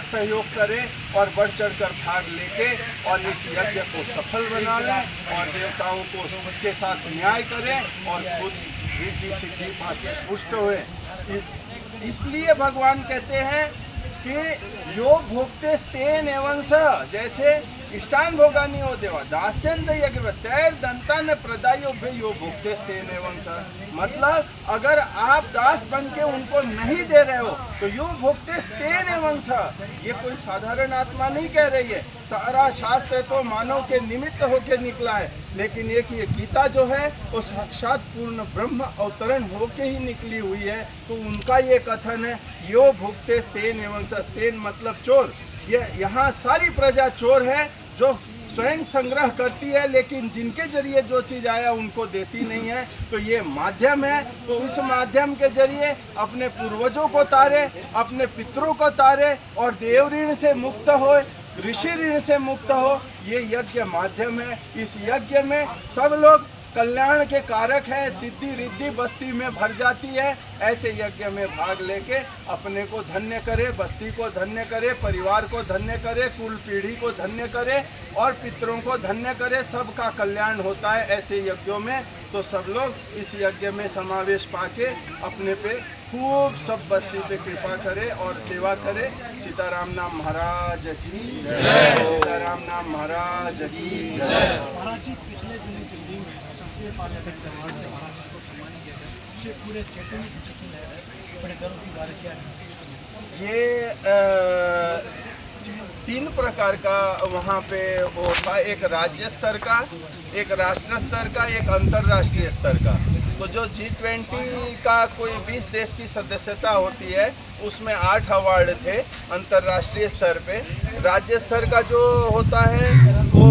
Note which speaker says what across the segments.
Speaker 1: सहयोग करें और बढ़ चढ़कर भाग लेके और इस यज्ञ को सफल बना लें और देवताओं को के साथ न्याय करें और खुद रिद्धि सिद्धि पाके पुष्ट हुए। इसलिए भगवान कहते हैं कि यो भोक्ते स्तेन एवं स, जैसे इष्टान भोगानी हो देवा दास्यंत यज्ञ तैर दंता ने प्रदायो भे यो भोक्ते स्तेन एवं स। मतलब अगर आप दास बन के उनको नहीं दे रहे हो तो यो भोक्ते स्तेन एवं स, ये कोई साधारण आत्मा नहीं कह रही है। सारा शास्त्र तो मानव के निमित्त होके निकला है, लेकिन एक ये गीता जो है वो साक्षात पूर्ण ब्रह्म अवतरण होके ही निकली हुई है। तो उनका ये कथन है यो भुक्ते स्तेन एवं स। स्तेन मतलब चोर। ये यहाँ सारी प्रजा चोर है जो स्वयं संग्रह करती है, लेकिन जिनके जरिए जो चीज़ आया उनको देती नहीं है। तो ये माध्यम है, तो उस माध्यम के जरिए अपने पूर्वजों को तारे, अपने पितरों को तारे और देव ऋण से मुक्त हो, ऋषि ऋण से मुक्त हो। ये यज्ञ माध्यम है। इस यज्ञ में सब लोग कल्याण के कारक है, सिद्धि रिद्धि बस्ती में भर जाती है। ऐसे यज्ञ में भाग लेके अपने को धन्य करे, बस्ती को धन्य करे, परिवार को धन्य करे, कुल पीढ़ी को धन्य करे और पितरों को धन्य करे। सबका कल्याण होता है ऐसे यज्ञों में। तो सब लोग इस यज्ञ में समावेश पाके अपने पे खूब सब बस्ती पे कृपा करे और सेवा करे। सीताराम नाम महाराज की जय। सीताराम नाम महाराज की जय।
Speaker 2: महाराज जी, पिछले दिनों के दिन क्षत्रिय पार्लियामेंट त्यौहार से महाराज को सम्मानित किया गया। पूरे क्षेत्र में की है, बड़े गर्व की बात क्या है।
Speaker 1: ये 3 प्रकार का वहाँ पे होता है, एक राज्य स्तर का, एक राष्ट्र स्तर का, एक अंतर्राष्ट्रीय स्तर का। तो जो G20 का कोई 20 देश की सदस्यता होती है उसमें 8 अवार्ड थे अंतर्राष्ट्रीय स्तर पे। राज्य स्तर का जो होता है वो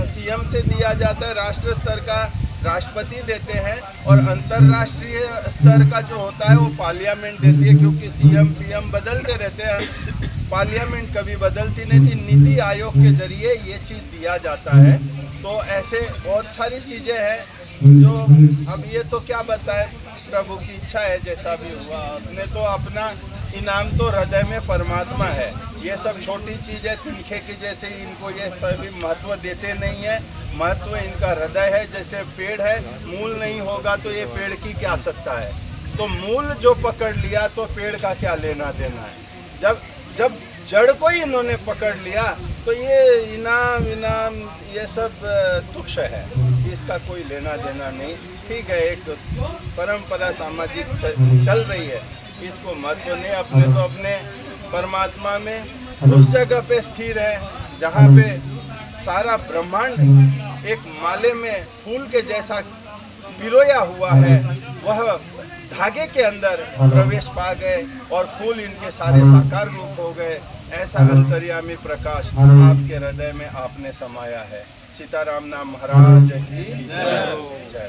Speaker 1: सीएम से दिया जाता है, राष्ट्र स्तर का राष्ट्रपति देते हैं और अंतर्राष्ट्रीय स्तर का जो होता है वो पार्लियामेंट देती है, क्योंकि सीएम पीएम बदलते रहते हैं, पार्लियामेंट कभी बदलती नहीं थी। नीति आयोग के जरिए ये चीज़ दिया जाता है। तो ऐसे बहुत सारी चीज़ें हैं जो अब ये तो क्या बताएं, प्रभु की इच्छा है, जैसा भी हुआ। अपने तो अपना इनाम तो हृदय में परमात्मा है। ये सब छोटी चीज़ें तिनखे की जैसे इनको ये सभी महत्व देते नहीं है। महत्व इनका हृदय है। जैसे पेड़ है, मूल नहीं होगा तो ये पेड़ की क्या सत्ता है। तो मूल जो पकड़ लिया तो पेड़ का क्या लेना देना है। जब जड़ को ही इन्होंने पकड़ लिया तो ये इनाम ये सब तुच्छ है, इसका कोई लेना देना नहीं। ठीक है, एक परंपरा सामाजिक चल रही है, इसको महत्व नहीं। अपने तो अपने परमात्मा में उस जगह पे स्थिर है जहाँ पे सारा ब्रह्मांड एक माले में फूल के जैसा पिरोया हुआ है। वह धागे के अंदर प्रवेश पा गए और फूल इनके सारे साकार रूप हो गए। ऐसा अंतर्यामी प्रकाश आपके हृदय में आपने समाया है। सीताराम नाम महाराज की जय।